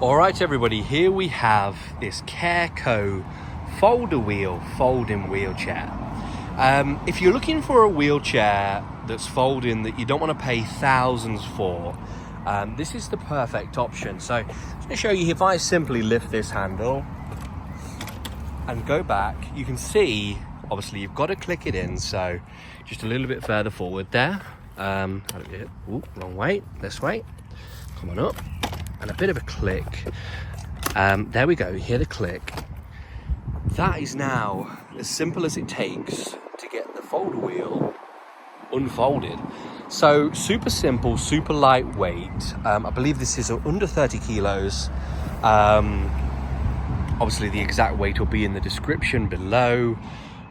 All right, everybody, here we have this Careco Foldawheel folding wheelchair. If you're looking for a wheelchair that's folding that you don't want to pay thousands for, this is the perfect option. So I'm going to show you, if I simply lift this handle and go back, you can see, obviously you've got to click it in. So just a little bit further forward there. Ooh, wrong way, this way. Come on up. And a bit of a click. There we go, you hear the click. That is now as simple as it takes to get the folder unfolded. So super simple, super lightweight. I believe this is under 30 kilos. Obviously the exact weight will be in the description below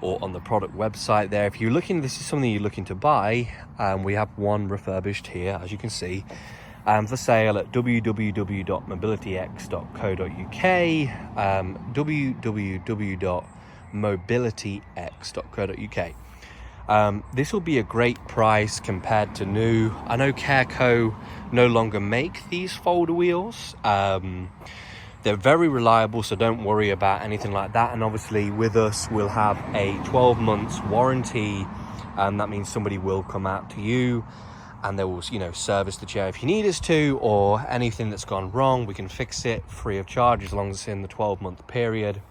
or on the product website there. If you're looking, this is something you're looking to buy, we have one refurbished here, as you can see. For sale at www.mobilityx.co.uk, www.mobilityx.co.uk. This will be a great price compared to new. I know Careco no longer make these folder wheels. They're very reliable, so don't worry about anything like that. And obviously with us, we'll have a 12 months warranty, and that means somebody will come out to you and they will, service the chair if you need us to, or anything that's gone wrong, we can fix it free of charge as long as it's in the 12-month period.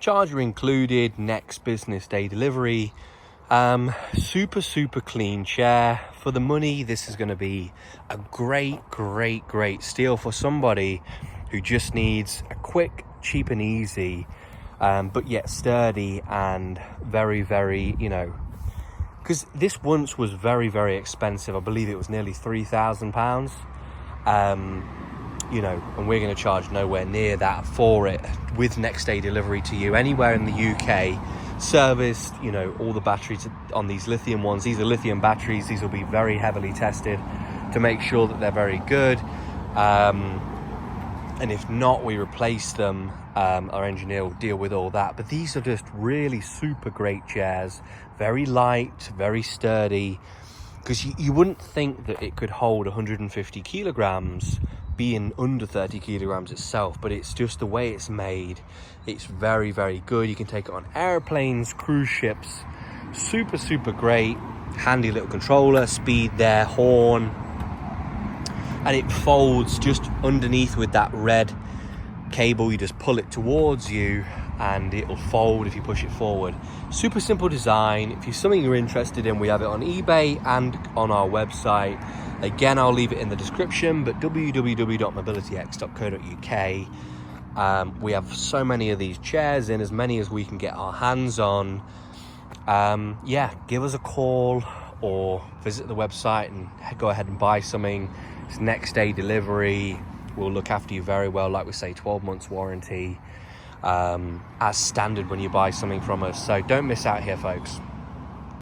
Charger included, next business day delivery. Super clean chair. For the money, this is going to be a great steal for somebody who just needs a quick, cheap and easy, but yet sturdy and very, because this once was very expensive. I believe it was nearly £3,000. And we're going to charge nowhere near that for it, with next day delivery to you anywhere in the UK, serviced. All the batteries on these lithium ones, these are lithium batteries. These will be very heavily tested to make sure that they're very good, and if not, we replace them. Our engineer will deal with all that, but these are just really super great chairs, very light, very sturdy, because you wouldn't think that it could hold 150 kilograms being under 30 kilograms itself, but it's just the way it's made. It's very good. You can take it on airplanes, cruise ships. Super great. Handy little controller, speed there, horn, and it folds just underneath with that red cable. You just pull it towards you and it'll fold if you push it forward. Super simple design. If it's something you're interested in, we have it on eBay and on our website. Again, I'll leave it in the description, but www.mobilityx.co.uk. We have so many of these chairs in, as many as we can get our hands on. Give us a call or visit the website and go ahead and buy something. It's next day delivery. We'll look after you very well. Like we say, 12 months warranty, as standard when you buy something from us. So don't miss out here, folks.